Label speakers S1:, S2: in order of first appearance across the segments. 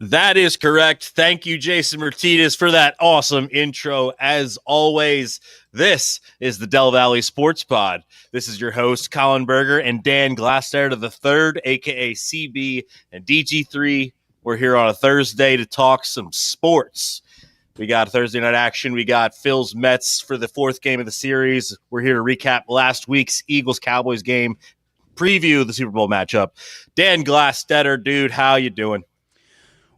S1: That is correct. Thank you, Jason Martinez, for that awesome intro. As always, this is the Del Valley Sports Pod. This is your host, Colin Berger and Dan Glasser the third, a.k.a. CB and DG3. We're here on a Thursday to talk some sports. We got Thursday night action. We got Phillies-Mets for the fourth game of the series. We're here to recap last week's Eagles-Cowboys game, preview the Super Bowl matchup. Dan Glasstetter, dude, how you doing?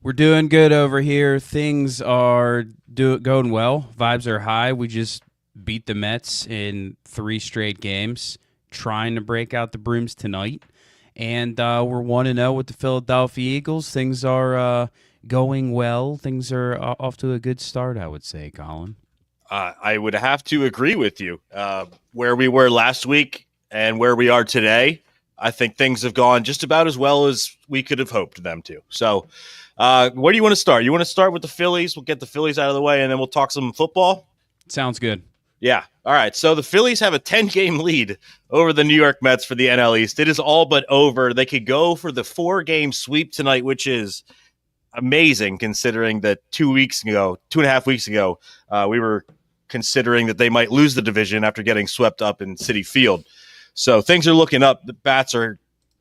S2: We're doing good over here. Things are going well. Vibes are high. We just beat the Mets in 3 straight games, trying to break out the brooms tonight. And we're 1-0 with the Philadelphia Eagles. Things are going well. Things are off to a good start, I would say, Colin.
S1: I would have to agree with you. Where we were last week and where we are today, I think things have gone just about as well as we could have hoped them to. So, where do you want to start? You want to start with the Phillies? We'll get the Phillies out of the way, and then we'll talk some football?
S2: Sounds good.
S1: Yeah. All right. So the Phillies have a 10-game lead over the New York Mets for the NL East. It is all but over. They could go for the 4-game sweep tonight, which is amazing considering that 2.5 weeks ago, we were considering that they might lose the division after getting swept up in Citi Field. So things are looking up. The bats are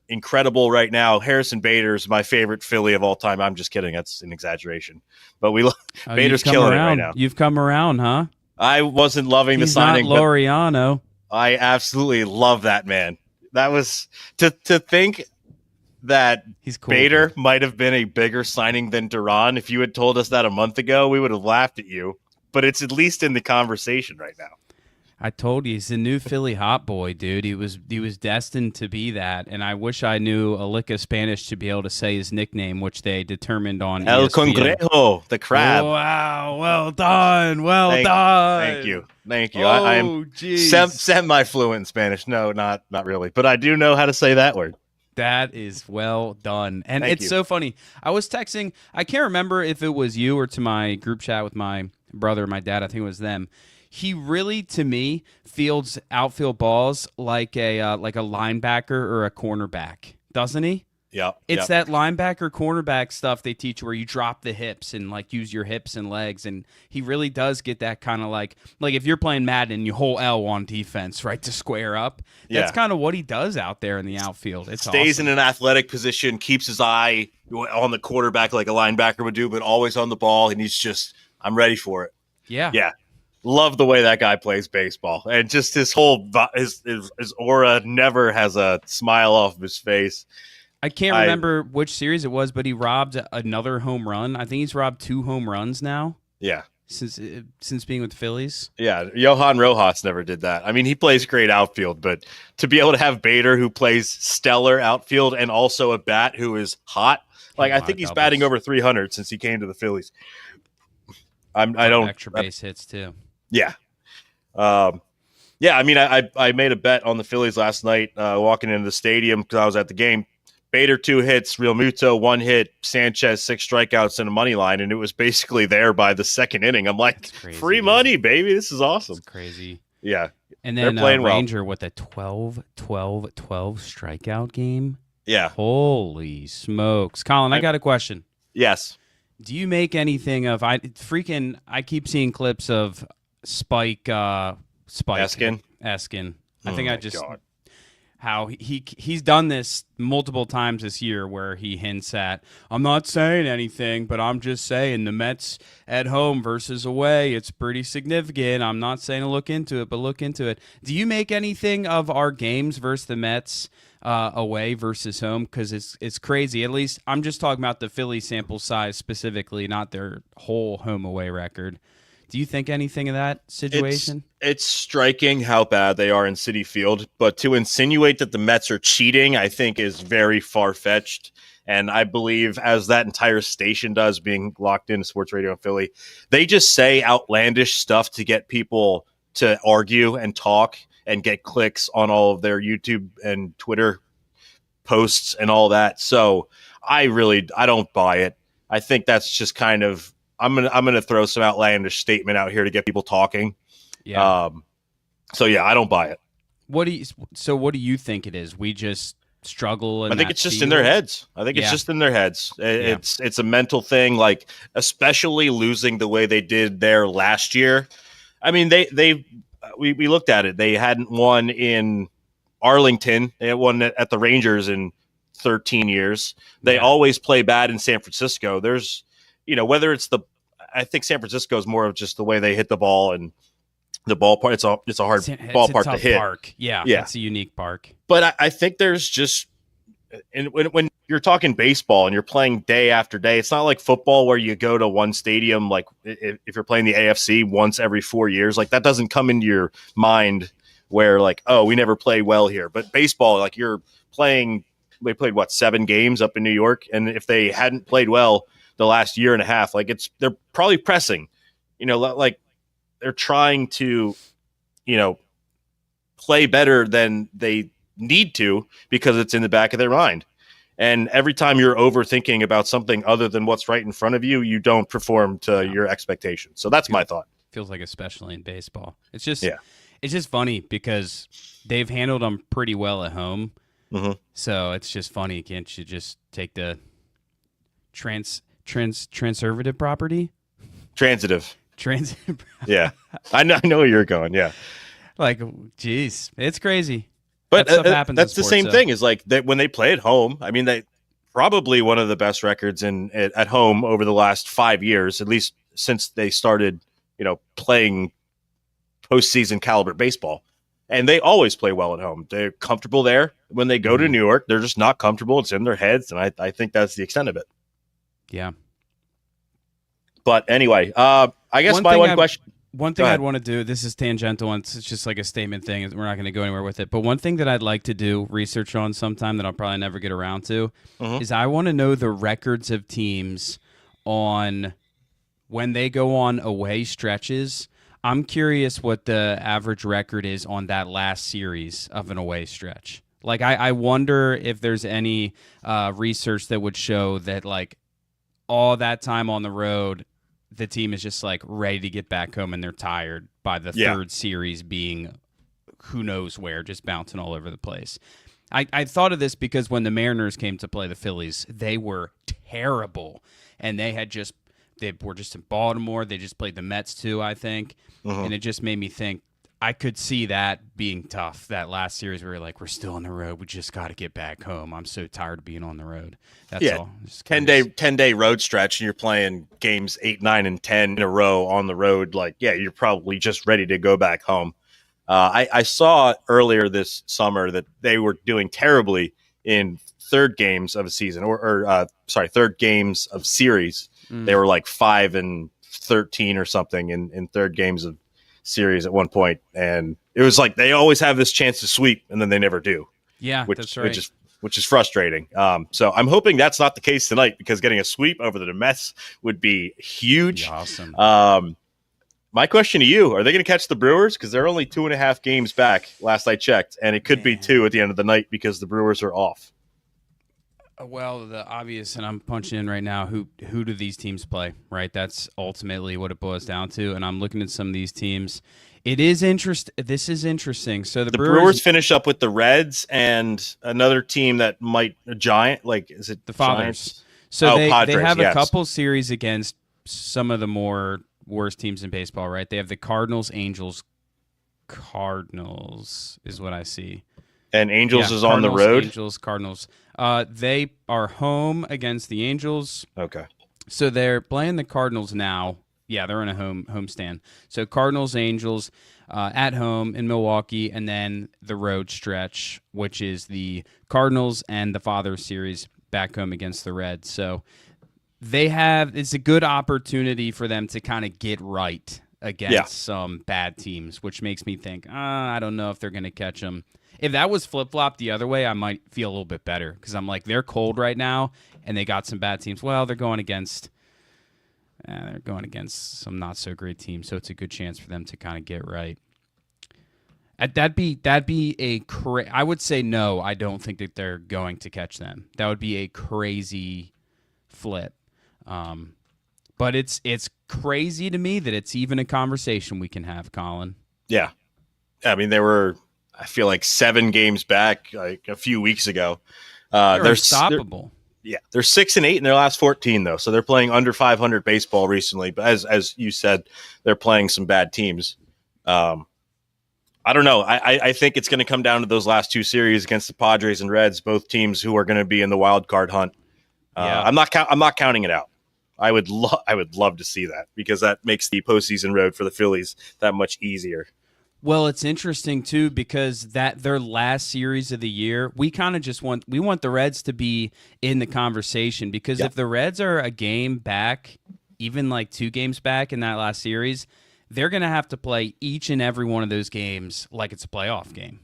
S1: incredible right now. Harrison Bader is my favorite Philly of all time. I'm just kidding. That's an exaggeration. But Bader's killing it right now.
S2: You've come around, huh?
S1: I wasn't loving the signing.
S2: He's not Laureano.
S1: I absolutely love that man. That was to think that
S2: he's cool,
S1: Bader
S2: dude.
S1: might have been a bigger signing than Duran. If you had told us that a month ago, we would have laughed at you. But it's at least in the conversation right now.
S2: I told you, he's the new Philly hot boy, dude. He was destined to be that, and I wish I knew a lick of Spanish to be able to say his nickname, which they determined on
S1: El
S2: ESPN.
S1: Congrejo, the crab.
S2: Oh, wow, well done, done.
S1: Thank you.
S2: Oh,
S1: I'm
S2: geez.
S1: semi-fluent in Spanish. No, not really, but I do know how to say that word.
S2: That is well done. And
S1: Thank
S2: it's
S1: you.
S2: so funny. I was texting, I can't remember if it was you or to my group chat with my brother and my dad. I think it was them. He really, to me, fields outfield balls like a linebacker or a cornerback, doesn't he?
S1: Yeah.
S2: It's that linebacker cornerback stuff they teach where you drop the hips and like use your hips and legs, and he really does get that kind of like if you're playing Madden, you hold L on defense, right, to square up. That's kind of what he does out there in the outfield. It
S1: stays in an athletic position, keeps his eye on the quarterback like a linebacker would do, but always on the ball, and he's just, I'm ready for it.
S2: Yeah.
S1: Love the way that guy plays baseball, and just his whole his aura never has a smile off of his face.
S2: I can't remember which series it was, but he robbed another home run. I think he's robbed 2 home runs now.
S1: Yeah,
S2: since being with the Phillies.
S1: Yeah, Johan Rojas never did that. I mean, he plays great outfield, but to be able to have Bader, who plays stellar outfield, and also a bat who is hot, I think he's batting over 300 since he came to the Phillies. I don't
S2: extra base hits too.
S1: Yeah. I mean, I made a bet on the Phillies last night walking into the stadium because I was at the game. Bader 2 hits, Real Muto 1 hit, Sanchez 6 strikeouts and a money line, and it was basically there by the second inning. I'm like,
S2: crazy,
S1: free money, baby. This is awesome.
S2: That's crazy.
S1: Yeah.
S2: And then
S1: they're playing
S2: Ranger
S1: well.
S2: with a 12 strikeout game.
S1: Yeah.
S2: Holy smokes. Colin, I got a question.
S1: Yes.
S2: Do you make anything of I keep seeing clips of Spike Eskin. I think how he's done this multiple times this year where he hints at, I'm not saying anything, but I'm just saying the Mets at home versus away, it's pretty significant. I'm not saying to look into it, but look into it. Do you make anything of our games versus the Mets away versus home? Because it's crazy. At least I'm just talking about the Philly sample size specifically, not their whole home away record. Do you think anything of that situation?
S1: It's striking how bad they are in Citi Field, but to insinuate that the Mets are cheating, I think is very far-fetched. And I believe, as that entire station does, being locked into sports radio in Philly, they just say outlandish stuff to get people to argue and talk and get clicks on all of their YouTube and Twitter posts and all that. So I don't buy it. I think that's just kind of, I'm gonna throw some outlandish statement out here to get people talking.
S2: Yeah.
S1: So yeah, I don't buy it.
S2: What do you think it is? We just struggle.
S1: I think it's just in their heads. I think it's just in their heads. It's a mental thing, like especially losing the way they did there last year. I mean, we looked at it. They hadn't won in Arlington. They had won at the Rangers in 13 years. They always play bad in San Francisco. There's, whether it's I think San Francisco is more of just the way they hit the ball and the ballpark. It's a hard ballpark to hit.
S2: Park. Yeah, it's a unique park.
S1: But I think there's just, and when you're talking baseball and you're playing day after day, it's not like football where you go to one stadium. Like if you're playing the AFC once every 4 years, like that doesn't come into your mind where like, oh, we never play well here. But baseball, like you're playing, they played 7 games up in New York, and if they hadn't played well the last year and a half, like they're probably pressing, like they're trying to, play better than they need to because it's in the back of their mind. And every time you're overthinking about something other than what's right in front of you, you don't perform to your expectations. So that's my thought.
S2: Feels like especially in baseball. It's just funny because they've handled them pretty well at home. Mm-hmm. So it's just funny. Can't you just take the transitive property?
S1: Transitive.
S2: Yeah.
S1: I know where you're going. Yeah.
S2: Like, geez, it's crazy.
S1: But
S2: that stuff happens
S1: that's
S2: in sports,
S1: the same thing is like when they play at home. I mean, they probably one of the best records at home over the last 5 years, at least since they started, playing postseason caliber baseball. And they always play well at home. They're comfortable there. When they go to New York, they're just not comfortable. It's in their heads, and I think that's the extent of it.
S2: Yeah.
S1: But anyway, I guess one question.
S2: One thing I'd want to do, this is tangential, and it's just like a statement thing. We're not going to go anywhere with it. But one thing that I'd like to do research on sometime that I'll probably never get around to is I want to know the records of teams on when they go on away stretches. I'm curious what the average record is on that last series of an away stretch. Like, I wonder if there's any research that would show that, like, all that time on the road, the team is just like ready to get back home and they're tired by the third series being who knows where, just bouncing all over the place. I thought of this because when the Mariners came to play the Phillies, they were terrible. And they were just in Baltimore. They just played the Mets too, I think. And it just made me think I could see that being tough, that last series where you're like, we're still on the road. We just got to get back home. I'm so tired of being on the road. That's all.
S1: 10-day road stretch, and you're playing games 8, 9, and 10 in a row on the road. Like, you're probably just ready to go back home. I saw earlier this summer that they were doing terribly in third games of a season, third games of series. They were like 5-13 or something in third games of series at one point, and it was like they always have this chance to sweep and then they never do.
S2: That's right.
S1: Which is frustrating. So I'm hoping that's not the case tonight, because getting a sweep over the Mets would be huge.
S2: Awesome.
S1: My question to you, are they going to catch the Brewers? Because they're only 2.5 games back last I checked, and it could be 2 at the end of the night because the Brewers are off.
S2: Well, the obvious, and I'm punching in right now, who do these teams play, right? That's ultimately what it boils down to, and I'm looking at some of these teams. This is interesting. So the
S1: Brewers finish up with the Reds and another team that might, a Giant, like, is it
S2: the Fathers?
S1: Giants?
S2: So they
S1: Padres,
S2: have a couple series against some of the more worst teams in baseball, right? They have the Cardinals, Angels. Cardinals is what I see.
S1: And Angels is on the road?
S2: Angels, Cardinals. They are home against the Angels.
S1: Okay.
S2: So they're playing the Cardinals now. Yeah, they're in a home stand. So Cardinals, Angels at home in Milwaukee, and then the road stretch, which is the Cardinals and the Fathers series back home against the Reds. So it's a good opportunity for them to kind of get right against some bad teams, which makes me think, I don't know if they're going to catch them. If that was flip-flop the other way, I might feel a little bit better, because I'm like, they're cold right now, and they got some bad teams. Well, they're going against some not-so-great teams, so it's a good chance for them to kind of get right. That'd be I would say no, I don't think that they're going to catch them. That would be a crazy flip. But it's crazy to me that it's even a conversation we can have, Colin.
S1: Yeah. I mean, they were I feel like 7 games back, like a few weeks ago.
S2: They're unstoppable.
S1: They're 6-8 in their last 14 though, so they're playing under 500 baseball recently. But as you said, they're playing some bad teams. I don't know. I think it's going to come down to those last 2 series against the Padres and Reds, both teams who are going to be in the wild card hunt. I'm not counting it out. I would love to see that because that makes the postseason road for the Phillies that much easier.
S2: Well, it's interesting too because that their last series of the year, we kind of just want the Reds to be in the conversation because if the Reds are a game back, even like 2 games back in that last series, they're going to have to play each and every one of those games like it's a playoff game,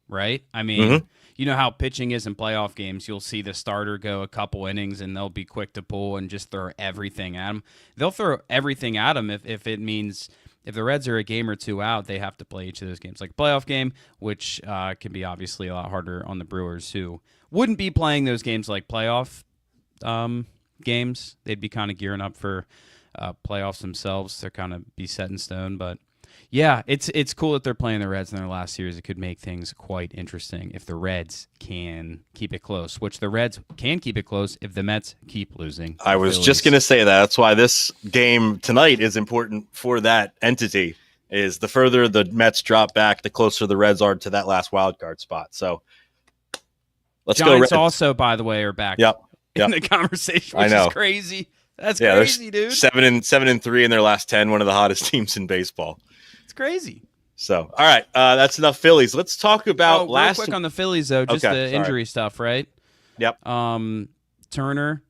S2: right? I mean, you know how pitching is in playoff games. You'll see the starter go a couple innings and they'll be quick to pull and just throw everything at them. They'll throw everything at them if it means if the Reds are a game or 2 out, they have to play each of those games like a playoff game, which can be obviously a lot harder on the Brewers who wouldn't be playing those games like playoff games. They'd be kind of gearing up for playoffs themselves. They're kind of be set in stone, but yeah, it's cool that they're playing the Reds in their last series. It could make things quite interesting if the Reds can keep it close, which the Reds can keep it close if the Mets keep losing.
S1: I was just going to say that. That's why this game tonight is important for that entity. Is the further the Mets drop back, the closer the Reds are to that last wild card spot. So let's go.
S2: Giants also, by the way, are back in the conversation, which is crazy. That's crazy, dude.
S1: 7-3 in their last 10, one of the hottest teams in baseball.
S2: It's crazy.
S1: So, all right, that's enough Phillies. Let's talk about
S2: real quick on the Phillies, though, just the injury stuff, right?
S1: Yep.
S2: Turner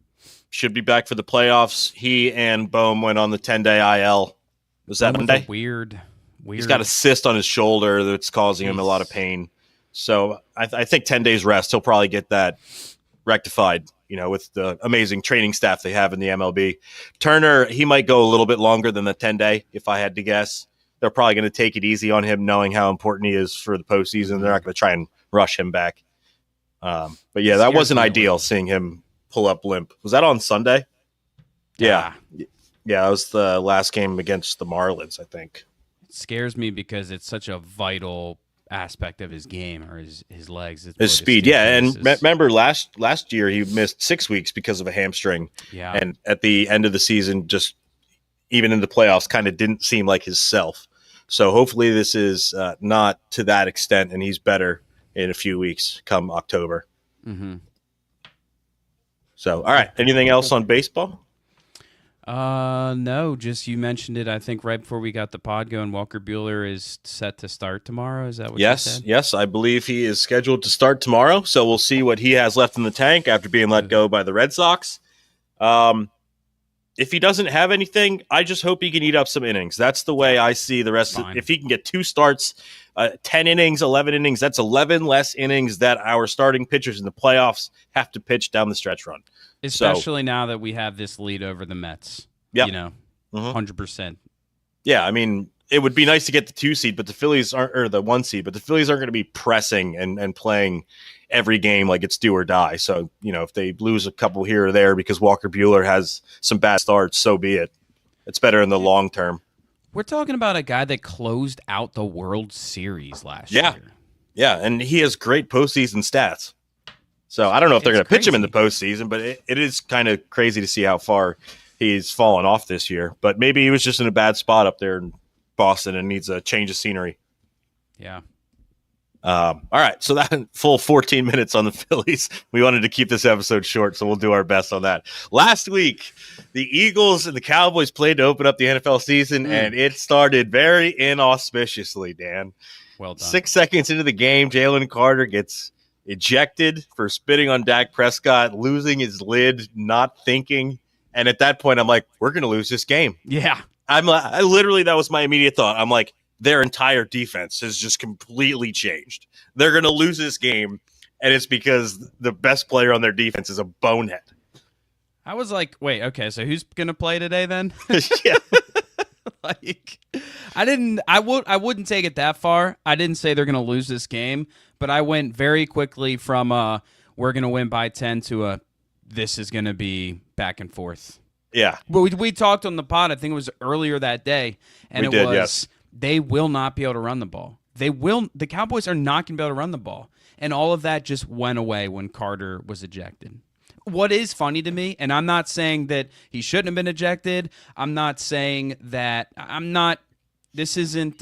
S1: should be back for the playoffs. He and Bohm went on the 10-day IL. Was that Monday?
S2: Weird.
S1: He's got a cyst on his shoulder that's causing him a lot of pain. So I think 10 days rest, he'll probably get that rectified, with the amazing training staff they have in the MLB. Turner, he might go a little bit longer than the 10-day, if I had to guess. They're probably going to take it easy on him, knowing how important he is for the postseason. They're not going to try and rush him back. But yeah, that wasn't ideal, seeing him pull up limp. Was that on Sunday? Yeah. Yeah, that was the last game against the Marlins, I think.
S2: It scares me because it's such a vital aspect of his game, or his legs,
S1: his speed. Yeah, and remember last year he missed 6 weeks because of a hamstring.
S2: Yeah,
S1: and at the end of the season, just even in the playoffs, kind of didn't seem like himself. So hopefully this is not to that extent, and he's better in a few weeks come October.
S2: Mm-hmm.
S1: So, all right, anything else on baseball?
S2: No, just you mentioned it, I think, right before we got the pod going. Walker Buehler is set to start tomorrow. Is that what you said?
S1: Yes, I believe he is scheduled to start tomorrow. So we'll see what he has left in the tank after being let go by the Red Sox. If he doesn't have anything, I just hope he can eat up some innings. That's the way I see the rest of it. If he can get 2 starts, 10 innings, 11 innings, that's 11 less innings that our starting pitchers in the playoffs have to pitch down the stretch run.
S2: Especially now that we have this lead over the Mets.
S1: Yeah.
S2: 100%.
S1: Yeah, I mean, it would be nice to get the 2 seed, but the Phillies aren't, or the 1 seed, but the Phillies aren't going to be pressing and playing every game like it's do or die. So, if they lose a couple here or there because Walker Buehler has some bad starts, so be it. It's better in the long term.
S2: We're talking about a guy that closed out the World Series last year.
S1: Yeah, and he has great postseason stats. So I don't know if they're going to pitch him in the postseason, but it is kind of crazy to see how far he's fallen off this year. But maybe he was just in a bad spot up there in Boston and needs a change of scenery.
S2: Yeah.
S1: All right, so that full 14 minutes on the Phillies. We wanted to keep this episode short, so we'll do our best on that. Last week, the Eagles and the Cowboys played to open up the NFL season, and it started very inauspiciously, Dan.
S2: Well done.
S1: 6 seconds into the game, Jalen Carter gets ejected for spitting on Dak Prescott, losing his lid, not thinking. And at that point, I'm like, we're going to lose this game.
S2: Yeah.
S1: I literally, that was my immediate thought. I'm like, their entire defense has just completely changed. They're going to lose this game, and it's because the best player on their defense is a bonehead.
S2: I was like, wait, okay, so who's going to play today then?
S1: Yeah.
S2: I wouldn't take it that far. I didn't say they're going to lose this game, but I went very quickly from we're going to win by 10 to this is going to be back and forth.
S1: Yeah.
S2: But we talked on the pod, I think it was earlier that day, and they will not be able to run the ball. The Cowboys are not going to be able to run the ball. And all of that just went away when Carter was ejected. What is funny to me, and I'm not saying that he shouldn't have been ejected. I'm not saying that this isn't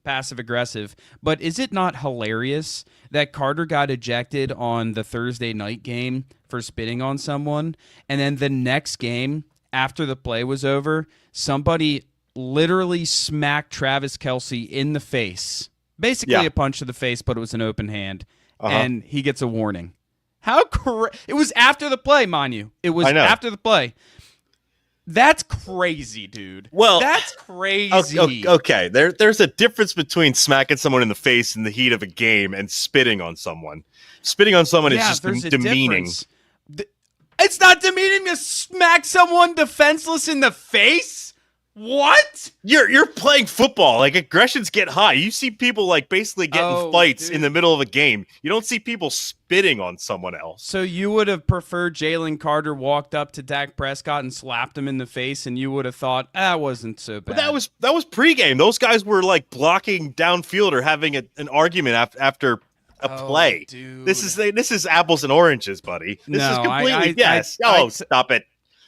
S2: passive aggressive, but is it not hilarious that Carter got ejected on the Thursday night game for spitting on someone, and then the next game after the play was over, somebody literally smacked Travis Kelce in the face, basically a punch to the face, but it was an open hand, and he gets a warning. It was after the play, mind you. It was after the play. That's crazy, dude.
S1: Well,
S2: that's crazy.
S1: Okay, there's a difference between smacking someone in the face in the heat of a game and spitting on someone. Spitting on someone is just demeaning.
S2: It's not demeaning to smack someone defenseless in the face. What?
S1: You're playing football. Like, aggressions get high. You see people like basically getting fights in the middle of a game. You don't see people spitting on someone else.
S2: So you would have preferred Jalen Carter walked up to Dak Prescott and slapped him in the face, and you would have thought that wasn't so bad.
S1: But that was pregame. Those guys were like blocking downfield or having an argument after a play.
S2: Dude.
S1: This is apples and oranges, buddy. This is completely stop it.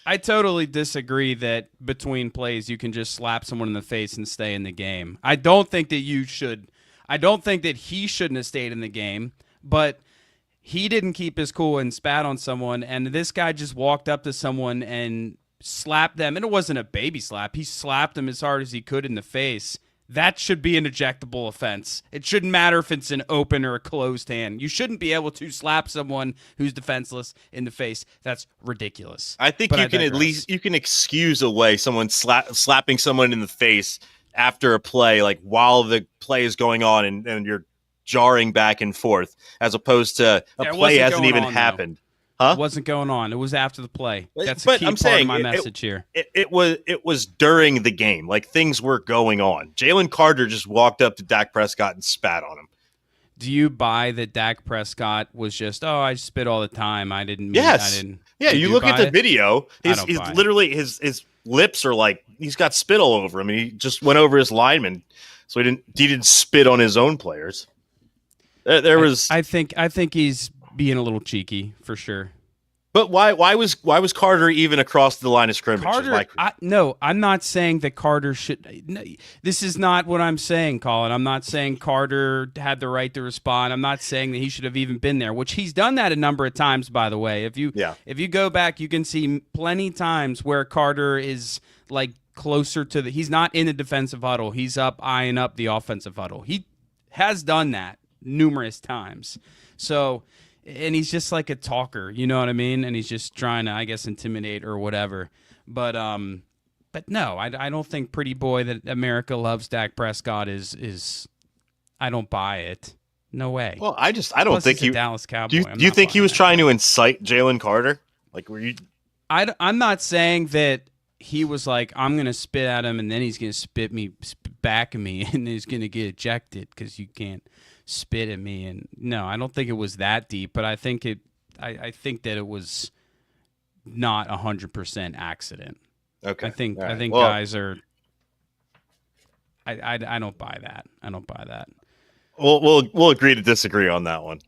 S2: I totally disagree that between plays you can just slap someone in the face and stay in the game. I don't think that you should. I don't think that he shouldn't have stayed in the game, but he didn't keep his cool and spat on someone, and this guy just walked up to someone and slapped them, and it wasn't a baby slap. He slapped them as hard as he could in the face. That should be an ejectable offense. It shouldn't matter if it's an open or a closed hand. You shouldn't be able to slap someone who's defenseless in the face. That's ridiculous.
S1: I think you can excuse away someone slapping someone in the face after a play, like while the play is going on and you're jarring back and forth, as opposed to a play hasn't even happened. Huh?
S2: It wasn't going on. It was after the play. That's a key part of my message here.
S1: It was during the game. Like, things were going on. Jalen Carter just walked up to Dak Prescott and spat on him.
S2: Do you buy that Dak Prescott was just, I spit all the time. I didn't mean
S1: Yes.
S2: I didn't.
S1: Yeah, you look at the video. He's literally his lips are like he's got spit all over him, and he just went over his lineman, so he didn't spit on his own players. I
S2: think he's being a little cheeky for sure.
S1: But why was Carter even across the line of scrimmage?
S2: I'm not saying that Carter should. No, this is not what I'm saying, Colin. I'm not saying Carter had the right to respond. I'm not saying that he should have even been there, which he's done that a number of times, by the way. If you go back, you can see plenty times where Carter is like closer to he's not in the defensive huddle. He's up eyeing up the offensive huddle. He has done that numerous times. So. And he's just like a talker, you know what I mean? And he's just trying to, I guess, intimidate or whatever. But no, I don't think Pretty Boy that America loves Dak Prescott is I don't buy it. No way.
S1: Well, I don't think
S2: he's a Dallas Cowboy.
S1: Do you think he was trying to incite Jalen Carter? Like, were you?
S2: I'm not saying that he was like, I'm gonna spit at him and then he's gonna spit back at me and he's gonna get ejected because you can't spit at me. And no, I don't think it was that deep, but I think that it was not 100% accident.
S1: Okay.
S2: I think guys are. I don't buy that. I don't buy that.
S1: We'll agree to disagree on that one.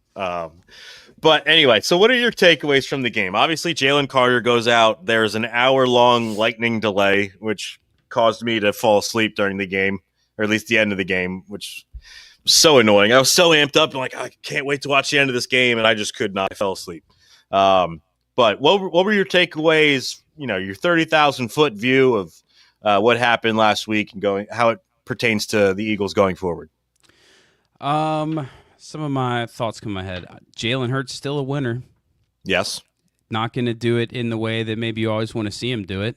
S1: But anyway, so what are your takeaways from the game? Obviously, Jalen Carter goes out. There's an hour-long lightning delay, which caused me to fall asleep during the game, or at least the end of the game, which was so annoying. I was so amped up, and like, I can't wait to watch the end of this game, and I just could not. I fell asleep. But what were your takeaways? You know, your 30,000-foot view of what happened last week and how it pertains to the Eagles going forward.
S2: Some of my thoughts come to my head. Jalen Hurts still a winner.
S1: Yes.
S2: Not going to do it in the way that maybe you always want to see him do it.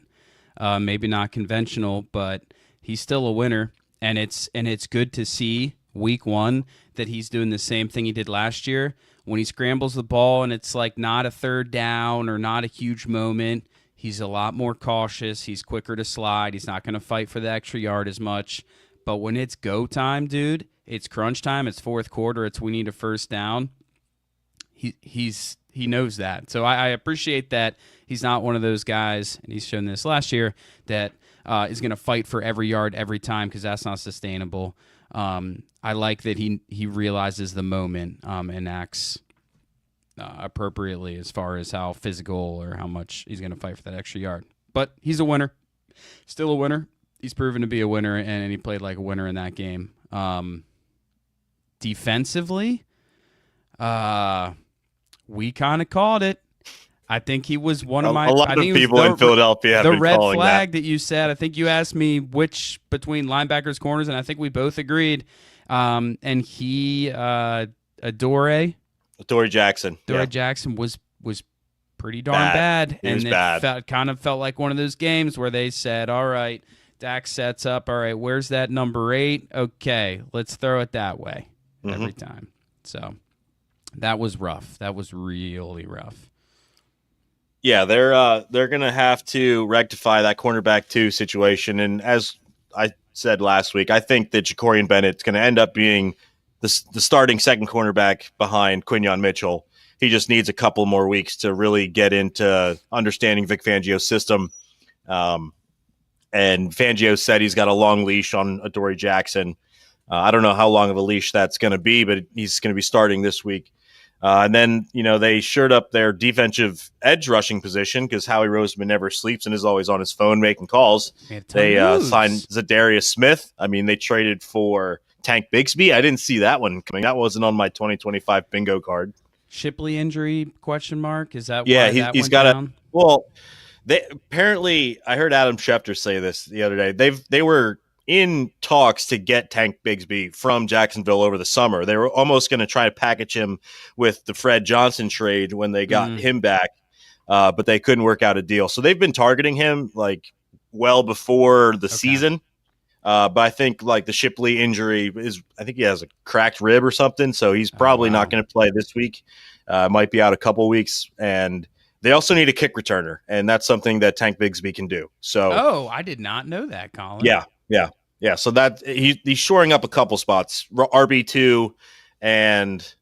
S2: Maybe not conventional, but he's still a winner. And it's good to see week one that he's doing the same thing he did last year. When he scrambles the ball and it's like not a third down or not a huge moment, he's a lot more cautious. He's quicker to slide. He's not going to fight for the extra yard as much. But when it's go time, dude, it's crunch time. It's fourth quarter. It's we need a first down. He knows that. So I appreciate that he's not one of those guys, and he's shown this last year, that is going to fight for every yard every time because that's not sustainable. I like that he realizes the moment and acts appropriately as far as how physical or how much he's going to fight for that extra yard. But he's a winner, still a winner. He's proven to be a winner, and he played like a winner in that game. Defensively, we kind of called it. I think he was one of my.
S1: A lot of people in Philadelphia have been
S2: red
S1: calling
S2: flag that you said. I think you asked me which between linebackers, corners, and I think we both agreed. And he, Adoree
S1: Jackson.
S2: Jackson was pretty darn bad.
S1: He was bad.
S2: Kind of felt like one of those games where they said, "All right, Dak sets up. All right, where's that number 8? Okay, let's throw it that way every time." So that was rough. That was really rough.
S1: Yeah, they're gonna have to rectify that cornerback 2 situation, and as I said last week, I think that Jacorian Bennett's going to end up being the starting second cornerback behind Quinyon Mitchell. He just needs a couple more weeks to really get into understanding Vic Fangio's system. And Fangio said he's got a long leash on Adoree Jackson. I don't know how long of a leash that's going to be, but he's going to be starting this week. And then, they shored up their defensive edge rushing position because Howie Roseman never sleeps and is always on his phone making calls. They signed Zadarius Smith. I mean, they traded for Tank Bigsby. I didn't see that one coming. That wasn't on my 2025 bingo card.
S2: Shipley injury, question mark? Is that
S1: yeah,
S2: why that
S1: he's
S2: went
S1: got
S2: down?
S1: Well, they apparently, I heard Adam Schefter say this the other day. They were in talks to get Tank Bigsby from Jacksonville over the summer. They were almost going to try to package him with the Fred Johnson trade when they got him back, but they couldn't work out a deal. So they've been targeting him like well before the season. But I think like the Shipley injury I think he has a cracked rib or something. So he's probably not going to play this week. Might be out a couple weeks. And they also need a kick returner. And that's something that Tank Bigsby can do. So,
S2: I did not know that, Colin.
S1: Yeah. So that he's shoring up a couple spots, RB2, and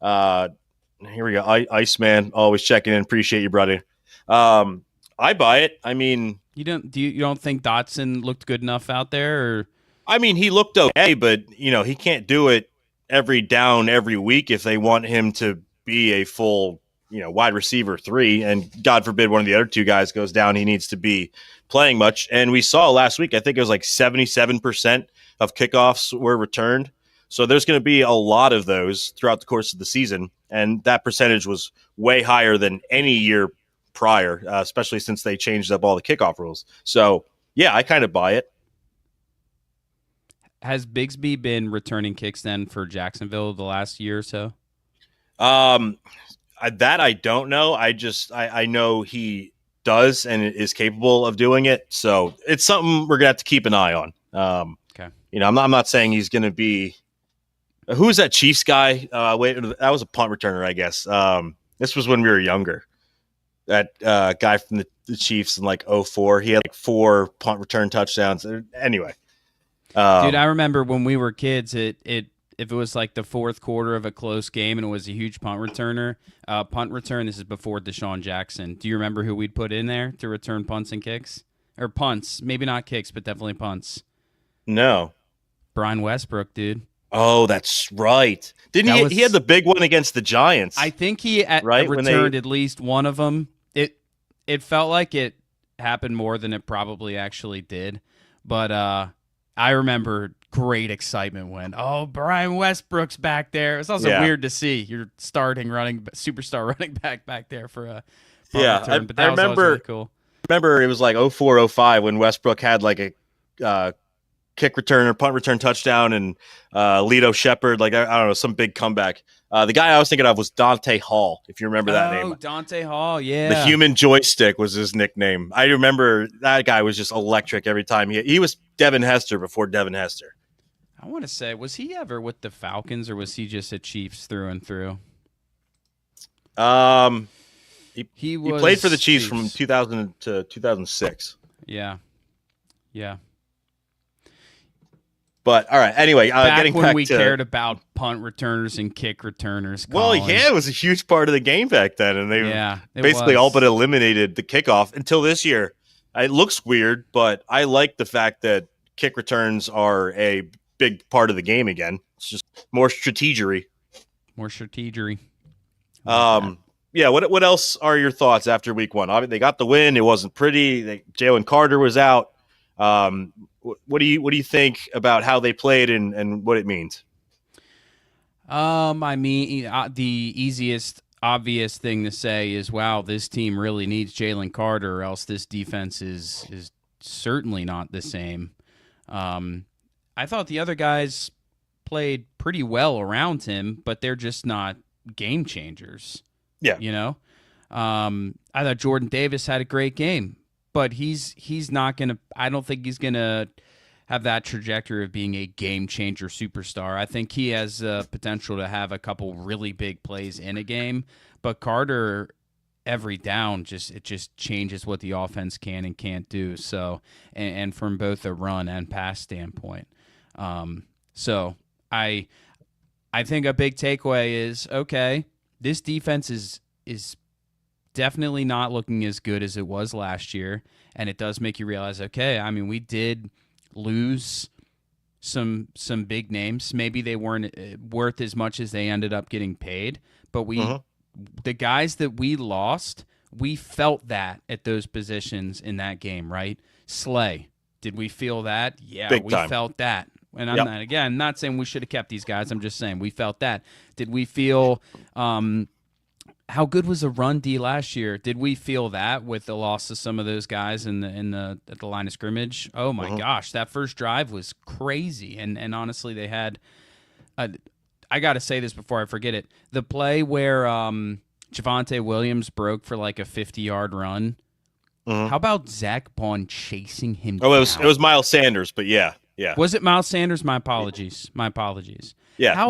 S1: here we go. Iceman always checking in. Appreciate you, brother. I buy it. I mean,
S2: you don't think Dotson looked good enough out there? Or?
S1: I mean, he looked okay, but he can't do it every down every week if they want him to be a full wide receiver 3, and God forbid one of the other 2 guys goes down, he needs to be playing much. And we saw last week, I think it was like 77% of kickoffs were returned. So there's going to be a lot of those throughout the course of the season. And that percentage was way higher than any year prior, especially since they changed up all the kickoff rules. So yeah, I kind of buy it.
S2: Has Bigsby been returning kicks then for Jacksonville the last year or so?
S1: That I don't know. I know he does and is capable of doing it. So it's something we're gonna have to keep an eye on.
S2: Okay.
S1: I'm not saying he's gonna be. Who's that Chiefs guy? Wait, that was a punt returner, I guess. This was when we were younger. That guy from the Chiefs in like 2004. He had like 4 punt return touchdowns. Anyway,
S2: dude, I remember when we were kids. If it was like the fourth quarter of a close game and it was a huge punt return, this is before Deshaun Jackson. Do you remember who we'd put in there to return punts and kicks? Or punts, maybe not kicks, but definitely punts.
S1: No.
S2: Brian Westbrook, dude.
S1: Oh, that's right. Didn't he had the big one against the Giants?
S2: I think he returned at least one of them. It felt like it happened more than it probably actually did. But I remember great excitement when, Brian Westbrook's back there. It's also weird to see your superstar running back there for a return. But that was always really cool.
S1: Remember it was like 04-05 when Westbrook had like a kick return or punt return touchdown and Lito Shepard, like I don't know, some big comeback. The guy I was thinking of was Dante Hall, if you remember that name.
S2: Oh, Dante Hall, yeah.
S1: The human joystick was his nickname. I remember that guy was just electric every time. He was Devin Hester before Devin Hester.
S2: I want to say, was he ever with the Falcons or was he just a Chiefs through and through?
S1: He played for the Chiefs from 2000 to 2006.
S2: Yeah.
S1: But all right. Anyway, getting
S2: when
S1: back
S2: we
S1: to,
S2: cared about punt returners and kick returners.
S1: Well, yeah, it was a huge part of the game back then, and they basically all but eliminated the kickoff until this year. It looks weird, but I like the fact that kick returns are a big part of the game again. It's just more strategery.
S2: More strategery.
S1: Yeah. What else are your thoughts after week one? Obviously, they got the win. It wasn't pretty. Jalen Carter was out. What do you think about how they played and what it means?
S2: I mean, the easiest, obvious thing to say is, wow, this team really needs Jalen Carter, or else this defense is certainly not the same. I thought the other guys played pretty well around him, but they're just not game changers.
S1: Yeah.
S2: You know? I thought Jordan Davis had a great game, but he's not going to – I don't think he's going to have that trajectory of being a game-changer superstar. I think he has potential to have a couple really big plays in a game, but Carter – every down just changes what the offense can and can't do. So, and from both a run and pass standpoint. So I think a big takeaway is, okay, this defense is definitely not looking as good as it was last year, and it does make you realize, okay, I mean, we did lose some big names. Maybe they weren't worth as much as they ended up getting paid, but the guys that we lost, we felt that at those positions in that game, right? Slay, did we feel that? Yeah,
S1: Big time.
S2: Felt that. And I'm not saying we should have kept these guys. I'm just saying we felt that. Did we feel how good was the run D last year? Did we feel that with the loss of some of those guys at the line of scrimmage? Oh my gosh, that first drive was crazy. And honestly, they had I got to say this before I forget it. The play where Javonte Williams broke for like a 50-yard run. How about Zach Bond chasing him down?
S1: It was Miles Sanders, but yeah.
S2: Was it Miles Sanders? My apologies.
S1: Yeah.
S2: How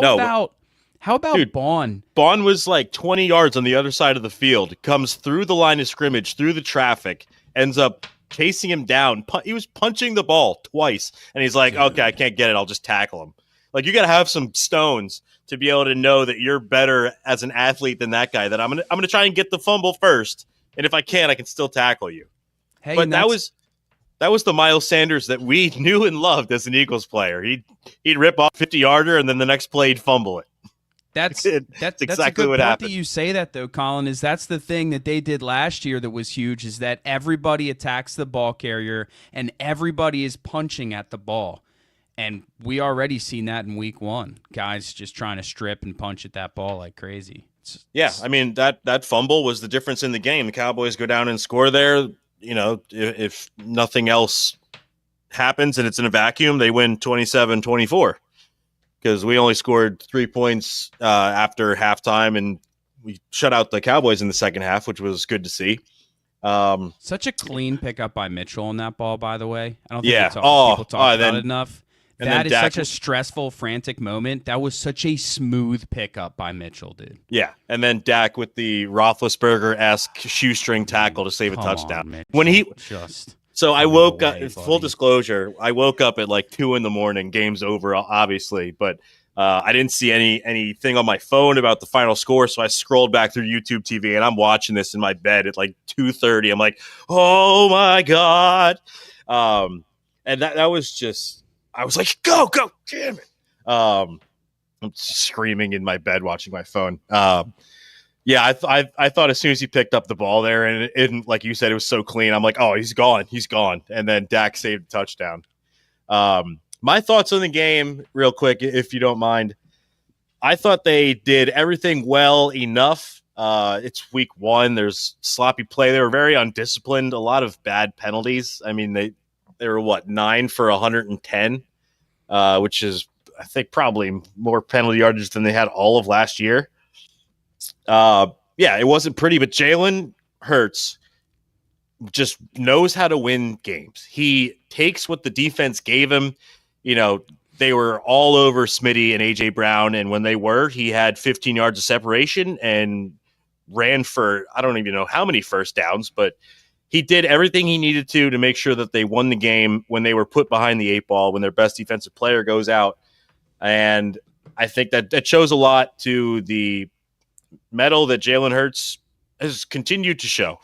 S2: about
S1: Dude,
S2: Bond?
S1: Bond was like 20 yards on the other side of the field, comes through the line of scrimmage, through the traffic, ends up chasing him down. He was punching the ball twice, and he's like, okay, I can't get it. I'll just tackle him. Like, you got to have some stones to be able to know that you're better as an athlete than that guy, that I'm gonna try and get the fumble first, and if I can still tackle you.
S2: Hey,
S1: but that was the Miles Sanders that we knew and loved as an Eagles player. He'd rip off 50-yarder, and then the next play he'd fumble it.
S2: That's
S1: exactly
S2: that's a good
S1: what
S2: point
S1: happened.
S2: that you say that, though, Colin, is that's the thing that they did last year that was huge, is that everybody attacks the ball carrier and everybody is punching at the ball. And we already seen that in week one. Guys just trying to strip and punch at that ball like crazy.
S1: I mean, that fumble was the difference in the game. The Cowboys go down and score there. You know, if nothing else happens and it's in a vacuum, they win 27-24. Because we only scored 3 points after halftime, and we shut out the Cowboys in the second half, which was good to see.
S2: Such a clean pickup by Mitchell on that ball, by the way. I don't think people talk about it enough. That is such a stressful, frantic moment. That was such a smooth pickup by Mitchell, dude.
S1: Yeah, and then Dak with the Roethlisberger-esque shoestring tackle to save a touchdown. So I woke up, full disclosure, I woke up at like 2 a.m, game's over, obviously, but I didn't see anything on my phone about the final score, so I scrolled back through YouTube TV, and I'm watching this in my bed at like 2:30. I'm like, oh my God. And that was just, I was like, go, damn it. I'm screaming in my bed watching my phone. Yeah, I thought as soon as he picked up the ball there, and like you said, it was so clean. I'm like, oh, he's gone. And then Dak saved a touchdown. My thoughts on the game, real quick, if you don't mind. I thought they did everything well enough. It's week one. There's sloppy play. They were very undisciplined. A lot of bad penalties. I mean, they were 9 for 110, which is, I think, probably more penalty yardage than they had all of last year. It wasn't pretty, but Jalen Hurts just knows how to win games. He takes what the defense gave him. You know, they were all over Smitty and A.J. Brown, and when they were, he had 15 yards of separation and ran for, I don't even know how many first downs, but he did everything he needed to make sure that they won the game when they were put behind the 8 ball, when their best defensive player goes out. And I think that shows a lot to the mettle that Jalen Hurts has continued to show.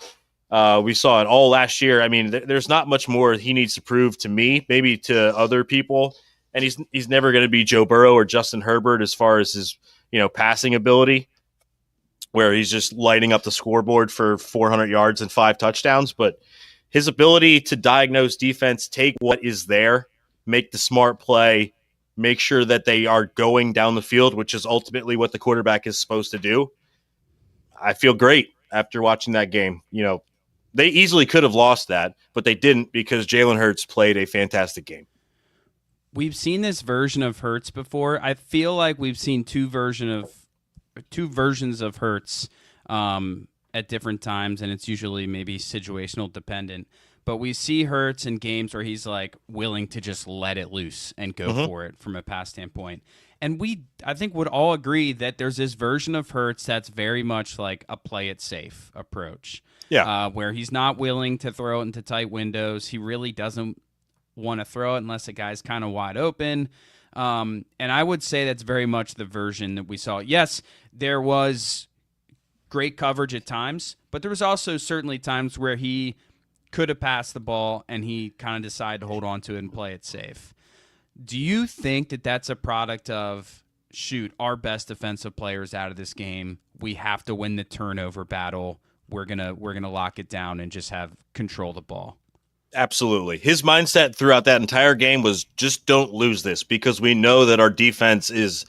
S1: We saw it all last year. I mean, there's not much more he needs to prove to me, maybe to other people. and he's never going to be Joe Burrow or Justin Herbert as far as his passing ability, where he's just lighting up the scoreboard for 400 yards and 5 touchdowns. But his ability to diagnose defense, take what is there, make the smart play, make sure that they are going down the field, which is ultimately what the quarterback is supposed to do. I feel great after watching that game. They easily could have lost that, but they didn't because Jalen Hurts played a fantastic game.
S2: We've seen this version of Hurts before. I feel like we've seen two versions of Hurts at different times, and it's usually maybe situational dependent. But we see Hurts in games where he's like willing to just let it loose and go for it from a pass standpoint. And I think, would all agree that there's this version of Hurts that's very much like a play it safe approach.
S1: Yeah.
S2: Where he's not willing to throw it into tight windows. He really doesn't want to throw it unless a guy's kind of wide open. And I would say that's very much the version that we saw. Yes, there was great coverage at times, but there was also certainly times where he could have passed the ball and he kind of decided to hold on to it and play it safe. Do you think that that's a product of, our best defensive players out of this game, we have to win the turnover battle, we're gonna lock it down and just have control the ball?
S1: Absolutely. His mindset throughout that entire game was just don't lose this, because we know that our defense is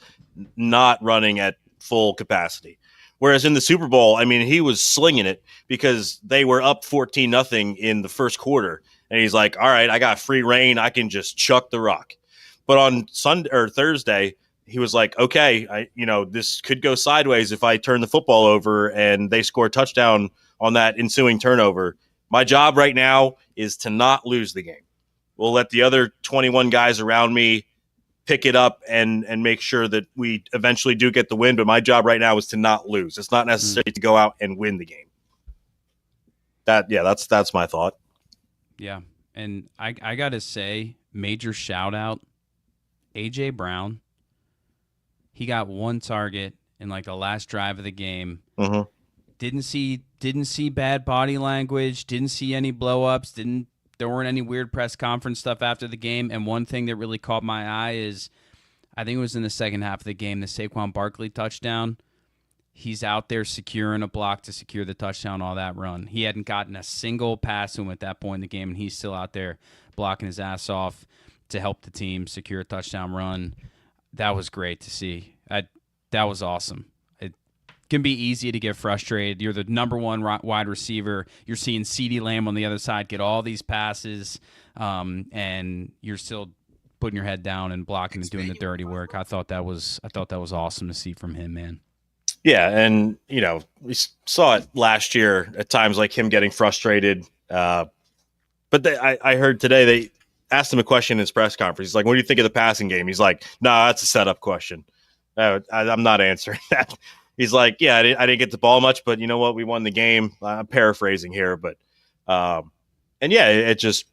S1: not running at full capacity. Whereas in the Super Bowl, he was slinging it because they were up 14-0 in the first quarter. And he's like, all right, I got free reign. I can just chuck the rock. But on Sunday or Thursday, he was like, okay, this could go sideways if I turn the football over and they score a touchdown on that ensuing turnover. My job right now is to not lose the game. We'll let the other 21 guys around me pick it up and make sure that we eventually do get the win. But my job right now is to not lose. It's not necessary to go out and win the game. That's my thought.
S2: Yeah. And I got to say, major shout out, A.J. Brown. He got one target in like the last drive of the game.
S1: Mm-hmm.
S2: Didn't see bad body language. Didn't see any blow-ups. There weren't any weird press conference stuff after the game. And one thing that really caught my eye is, I think it was in the second half of the game, the Saquon Barkley touchdown. He's out there securing a block to secure the touchdown, all that run. He hadn't gotten a single pass to him at that point in the game, and he's still out there blocking his ass off to help the team secure a touchdown run. That was great to see. That was awesome. It can be easy to get frustrated. You're the number one wide receiver. You're seeing CeeDee Lamb on the other side get all these passes, and you're still putting your head down and blocking and doing the dirty work. I thought that was awesome to see from him, man.
S1: Yeah, and we saw it last year at times, like him getting frustrated. But I heard today they asked him a question in his press conference. He's like, "What do you think of the passing game?" He's like, "No, that's a setup question. I'm not answering that." He's like, "Yeah, I didn't get the ball much, but you know what? We won the game." I'm paraphrasing here, but and yeah, it just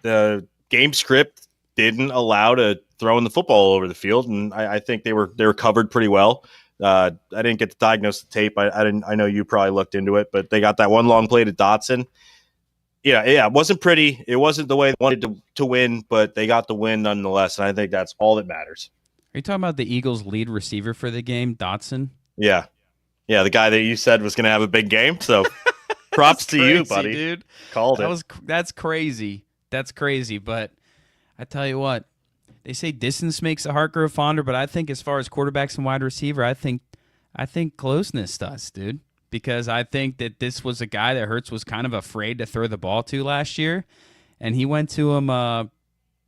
S1: the game script didn't allow to throwing the football all over the field, and I think they were covered pretty well. I didn't get to diagnose the tape. I know you probably looked into it, but they got that one long play to Dotson. Yeah, it wasn't pretty. It wasn't the way they wanted to win, but they got the win nonetheless, and I think that's all that matters.
S2: Are you talking about the Eagles' lead receiver for the game, Dotson?
S1: Yeah, the guy that you said was going to have a big game. So props to you, buddy.
S2: Dude.
S1: Called it.
S2: That's crazy. That's crazy. But I tell you what, they say distance makes the heart grow fonder, but I think as far as quarterbacks and wide receiver, I think closeness does, dude. Because I think that this was a guy that Hurts was kind of afraid to throw the ball to last year, and he went to him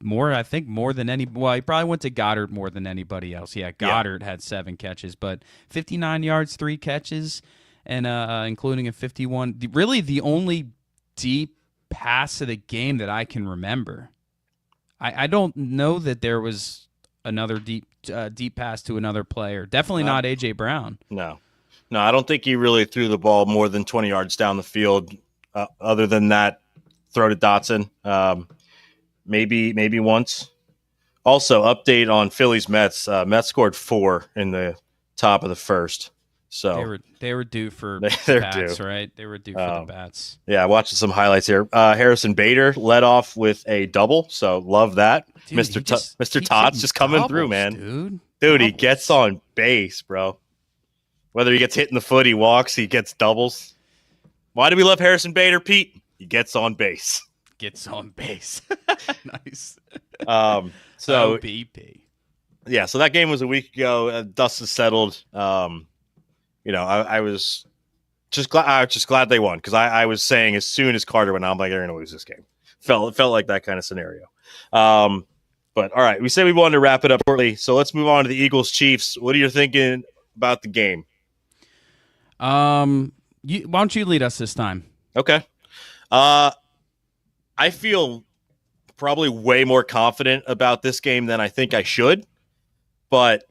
S2: more than any. Well, he probably went to Goddard more than anybody else. Yeah, Goddard had 7 catches, but 59 yards, 3 catches, and including a 51. Really, the only deep pass of the game that I can remember. I don't know that there was another deep pass to another player. Definitely not A.J. Brown.
S1: No, I don't think he really threw the ball more than 20 yards down the field. Other than that, throw to Dotson. Maybe once. Also, update on Phillies-Mets. Mets scored 4 in the top of the first. So
S2: they were due for
S1: they're
S2: bats,
S1: due.
S2: right? They were due for the bats.
S1: Yeah, watching some highlights here. Harrison Bader led off with a double, so love that.
S2: Dude,
S1: Mr. Tots just coming
S2: doubles,
S1: through, man.
S2: Dude,
S1: He gets on base, bro. Whether he gets hit in the foot, he walks, he gets doubles. Why do we love Harrison Bader, Pete? He gets on base.
S2: Gets on base. Nice.
S1: So
S2: OBP.
S1: Yeah, so that game was a week ago. Dust has settled. I was just glad they won because I was saying as soon as Carter went out, I'm like, they're going to lose this game. It felt like that kind of scenario. But all right, we said we wanted to wrap it up shortly, so let's move on to the Eagles-Chiefs. What are you thinking about the game?
S2: Why don't you lead us this time?
S1: Okay. I feel probably way more confident about this game than I think I should, but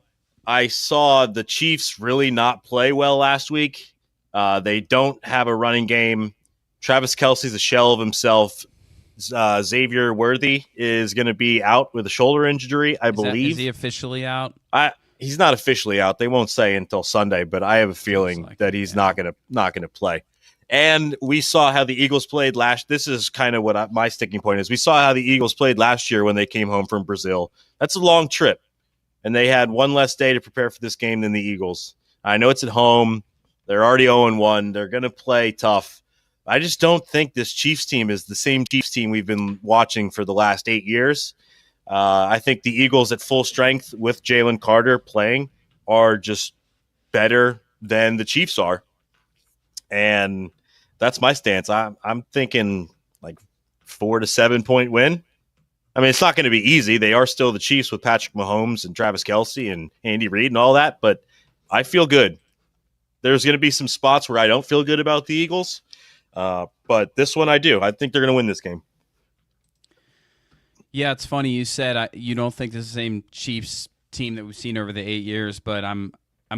S1: I saw the Chiefs really not play well last week. They don't have a running game. Travis Kelce's a shell of himself. Xavier Worthy is going to be out with a shoulder injury, I believe.
S2: Is he officially out?
S1: He's not officially out. They won't say until Sunday, but I have a feeling that he's not going to play. And we saw how the Eagles played last. This is kind of what my sticking point is. We saw how the Eagles played last year when they came home from Brazil. That's a long trip, and they had one less day to prepare for this game than the Eagles. I know it's at home. They're already 0-1. They're going to play tough. I just don't think this Chiefs team is the same Chiefs team we've been watching for the last 8 years. I think the Eagles at full strength with Jalen Carter playing are just better than the Chiefs are. And that's my stance. I'm thinking like 4 to 7 point win. I mean, it's not going to be easy. They are still the Chiefs with Patrick Mahomes and Travis Kelce and Andy Reid and all that, but I feel good. There's going to be some spots where I don't feel good about the Eagles, but this one I do. I think they're going to win this game.
S2: Yeah, it's funny you said you don't think this is the same Chiefs team that we've seen over the 8 years, but I'm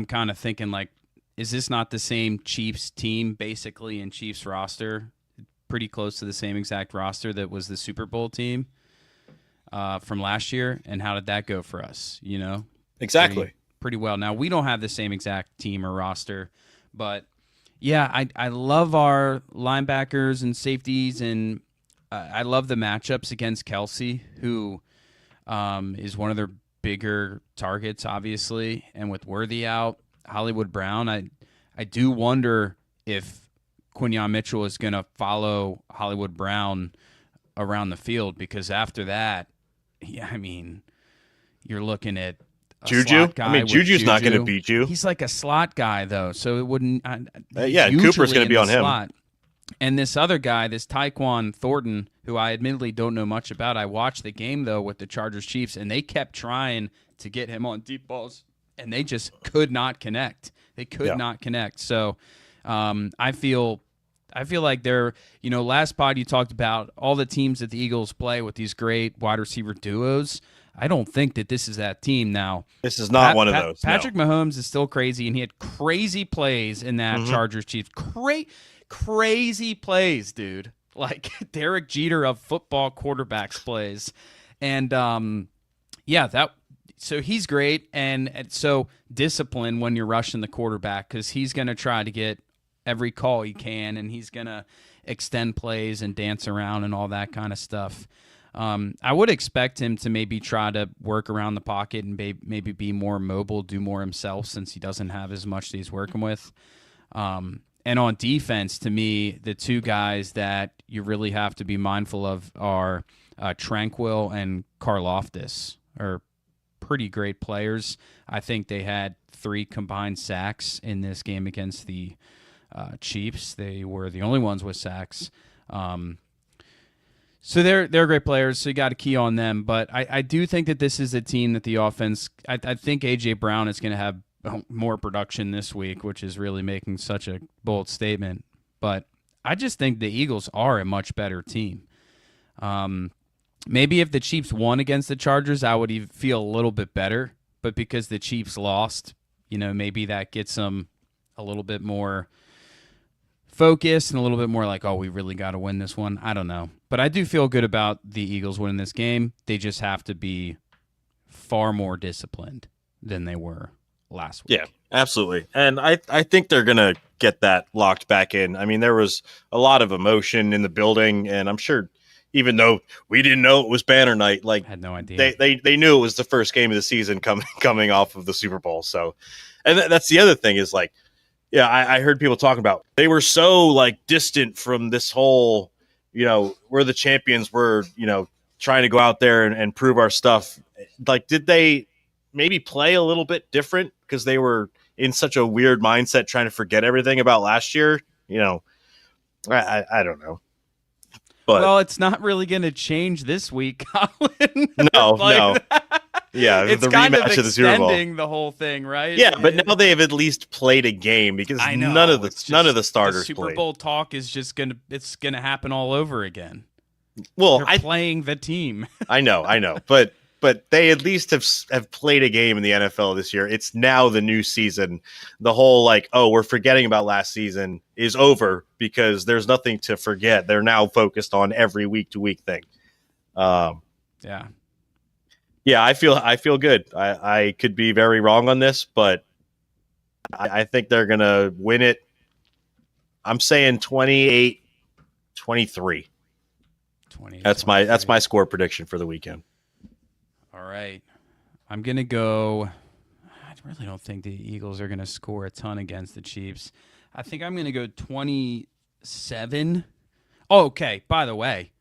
S2: kind of thinking like, is this not the same Chiefs team basically in Chiefs roster? Pretty close to the same exact roster that was the Super Bowl team from last year. And how did that go for us? You know,
S1: exactly.
S2: Pretty well. Now we don't have the same exact team or roster, but yeah, I love our linebackers and safeties, and I love the matchups against Kelce, who is one of their bigger targets, obviously, and with Worthy out, Hollywood Brown, I do wonder if Quinyon Mitchell is going to follow Hollywood Brown around the field, because after that, yeah, I mean, you're looking at
S1: Juju. I mean, Juju's not going to beat you.
S2: He's like a slot guy, though, so it wouldn't.
S1: Yeah, and Cooper's going to be on him.
S2: Slot. And this other guy, this Tyquan Thornton, who I admittedly don't know much about. I watched the game, though, with the Chargers Chiefs, and they kept trying to get him on deep balls, and they just could not connect. They could not connect. So I feel like they're, last pod you talked about all the teams that the Eagles play with these great wide receiver duos. I don't think that this is that team now.
S1: This is not one of those.
S2: Patrick Mahomes is still crazy, and he had crazy plays in that Chargers Chiefs. Crazy plays, dude. Like Derek Jeter of football quarterbacks plays. And so he's great, and so discipline when you're rushing the quarterback, because he's going to try to get every call he can, and he's going to extend plays and dance around and all that kind of stuff. I would expect him to maybe try to work around the pocket and maybe be more mobile, do more himself, since he doesn't have as much that he's working with. And on defense, to me, the two guys that you really have to be mindful of are Tranquil and Karlaftis, are pretty great players. I think they had 3 combined sacks in this game against the Chiefs. They were the only ones with sacks. So they're great players, so you got to key on them. But I do think that this is a team that the offense, I think A.J. Brown is going to have more production this week, which is really making such a bold statement. But I just think the Eagles are a much better team. Maybe if the Chiefs won against the Chargers, I would even feel a little bit better. But because the Chiefs lost, maybe that gets them a little bit more focused and a little bit more like, oh, we really got to win this one. I don't know. But I do feel good about the Eagles winning this game. They just have to be far more disciplined than they were last week.
S1: Yeah, absolutely. And I think they're going to get that locked back in. I mean, there was a lot of emotion in the building, and I'm sure even though we didn't know it was banner night, like,
S2: had no idea.
S1: They knew it was the first game of the season coming off of the Super Bowl. So, and that's the other thing is, like, yeah, I heard people talking about they were so, like, distant from this whole, we're the champions, we're, trying to go out there and prove our stuff. Like, did they maybe play a little bit different because they were in such a weird mindset trying to forget everything about last year? I don't know. But,
S2: well, it's not really going to change this week, Colin.
S1: No. Yeah,
S2: it's
S1: the
S2: kind
S1: rematch
S2: of
S1: the Super Bowl.
S2: extending the whole thing, right?
S1: Yeah, but now they've at least played a game because none of the starters
S2: the Super
S1: played.
S2: Bowl talk is just gonna happen all over again.
S1: Well,
S2: they're playing the team.
S1: I know, but they at least have played a game in the NFL this year. It's now the new season. The whole, like, oh, we're forgetting about last season is over because there's nothing to forget. They're now focused on every week to week thing. Yeah, I feel good. I could be very wrong on this, but I think they're gonna win it. I'm saying 28-23. That's my score prediction for the weekend.
S2: All right. I'm going to go. I really don't think the Eagles are going to score a ton against the Chiefs. I think I'm going to go 27. Oh, okay. By the way,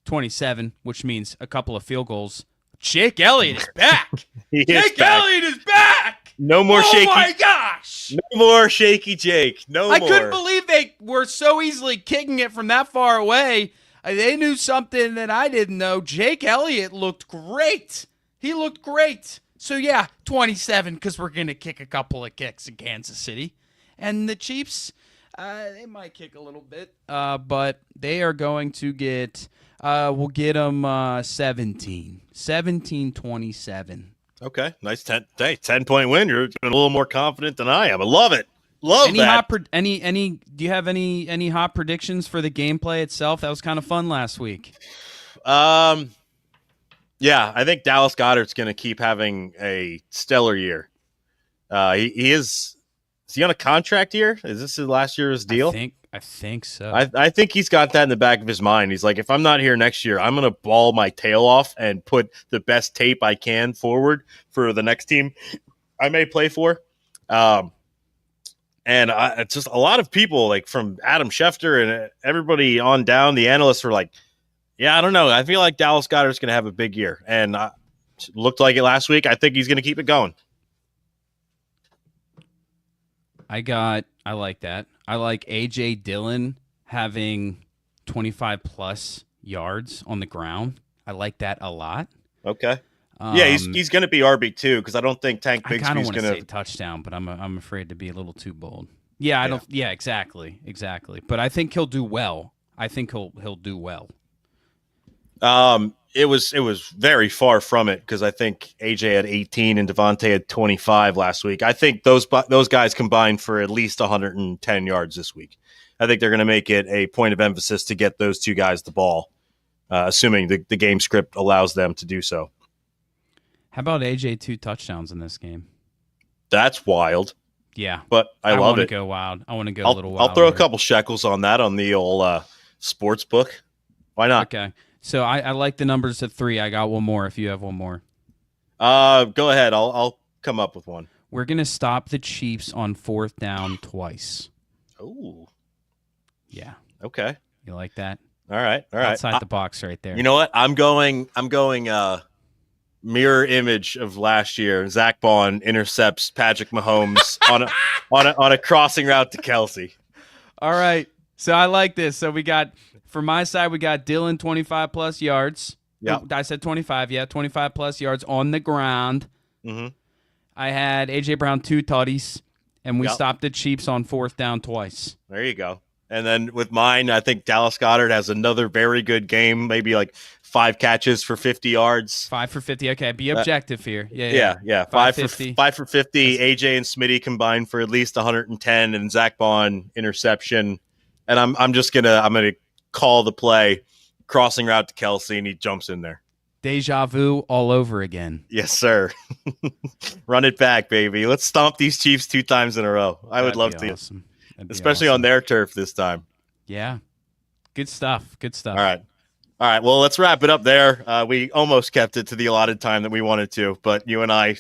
S2: 27, which means a couple of field goals. Jake Elliott is back. Elliott is back.
S1: No more shaky.
S2: Oh, my gosh.
S1: No more shaky Jake. I
S2: couldn't believe they were so easily kicking it from that far away. They knew something that I didn't know. Jake Elliott looked great. He looked great. So, yeah, 27 because we're going to kick a couple of kicks in Kansas City. And the Chiefs, they might kick a little bit, but they are going to get we'll get them 17. 17-27.
S1: Okay, nice 10-point win. You're a little more confident than I am. I love it. Love that.
S2: Do you have any hot predictions for the gameplay itself? That was kind of fun last week.
S1: Yeah, I think Dallas Goedert's going to keep having a stellar year. He is he on a contract year? Is this his last year's deal?
S2: I think so.
S1: I think he's got that in the back of his mind. He's like, if I'm not here next year, I'm going to ball my tail off and put the best tape I can forward for the next team I may play for. And it's just a lot of people, like from Adam Schefter and everybody on down, the analysts were like, yeah, I don't know. I feel like Dallas Goedert's going to have a big year. And looked like it last week. I think he's going to keep it going.
S2: I like that. I like A.J. Dillon having 25-plus yards on the ground. I like that a lot.
S1: Okay. Yeah, he's going to be RB2 because I don't think Tank Bigsby's going to.
S2: I kind of want to say touchdown, but I'm afraid to be a little too bold. Yeah, I don't. Yeah, exactly. But I think he'll do well. I think he'll do well.
S1: It was very far from it because I think AJ had 18 and Devontae had 25 last week. I think those guys combined for at least 110 yards this week. I think they're going to make it a point of emphasis to get those two guys the ball, assuming the game script allows them to do so.
S2: How about AJ 2 touchdowns in this game?
S1: That's wild.
S2: Yeah,
S1: but I love it.
S2: I want to go wild. I want to go a little wild.
S1: I'll throw a couple shekels on that on the old sports book. Why not?
S2: Okay. So I like the numbers at 3. I got one more if you have one more.
S1: Go ahead. I'll come up with one.
S2: We're going to stop the Chiefs on 4th down twice.
S1: Oh.
S2: Yeah.
S1: Okay.
S2: You like that?
S1: All right.
S2: Outside the box right there.
S1: You know what? I'm going mirror image of last year. Zach Bond intercepts Patrick Mahomes on a crossing route to Kelsey.
S2: All right. So I like this. So we got, for my side, we got Dillon 25-plus yards.
S1: Yeah.
S2: I said 25. Yeah, 25-plus yards on the ground.
S1: Mm-hmm.
S2: I had A.J. Brown 2 tutties, and we stopped the Chiefs on 4th down twice.
S1: There you go. And then with mine, I think Dallas Goedert has another very good game, maybe like 5 catches for 50 yards.
S2: 5 for 50. Okay, be objective here.
S1: Yeah. 5 for 50. 5 for 50. AJ and Smitty combined for at least 110, and Zach Bond interception. And I'm gonna call the play, crossing route to Kelsey, and he jumps in there.
S2: Deja vu all over again.
S1: Yes, sir. Run it back, baby. Let's stomp these Chiefs 2 times in a row. I would love to.
S2: Awesome.
S1: Especially on their turf this time.
S2: Yeah. Good stuff.
S1: All right. Well, let's wrap it up there. We almost kept it to the allotted time that we wanted to, but you and I,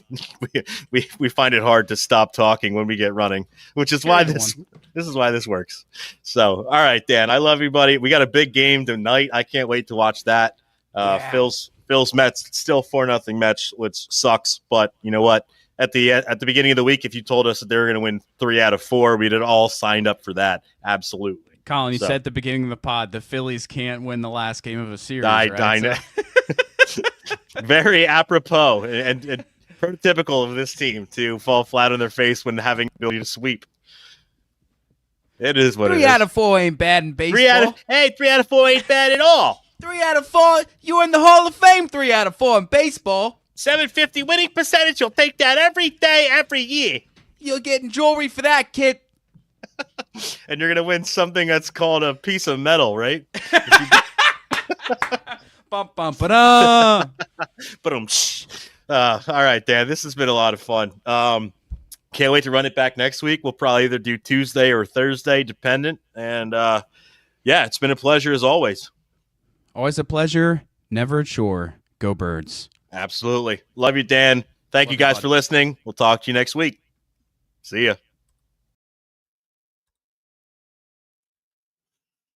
S1: we find it hard to stop talking when we get running, which is why this is why this works. So, all right, Dan, I love you, buddy. We got a big game tonight. I can't wait to watch that. Phillies-Mets still 4-0 Mets, which sucks. But you know what? At the beginning of the week, if you told us that they were going to win 3 out of 4, we'd have all signed up for that. Absolutely.
S2: Colin, you said at the beginning of the pod, the Phillies can't win the last game of a series.
S1: I know. Very apropos and prototypical of this team to fall flat on their face when having the ability to sweep. It is what it is.
S2: 3 out of 4 ain't bad in baseball.
S1: 3 out of 4 ain't bad at all.
S2: 3 out of 4, you're in the Hall of Fame. 3 out of 4 in baseball.
S1: 750 winning percentage. You'll take that every day, every year.
S2: You're getting jewelry for that, kid.
S1: And you're going to win something that's called a piece of metal, right?
S2: Bum, bum, ba-da.
S1: All right, Dan, this has been a lot of fun. Can't wait to run it back next week. We'll probably either do Tuesday or Thursday, dependent. And, yeah, it's been a pleasure as always.
S2: Always a pleasure. Never a chore. Go Birds.
S1: Absolutely. Love you, Dan. Thank you guys for listening. We'll talk to you next week. See ya.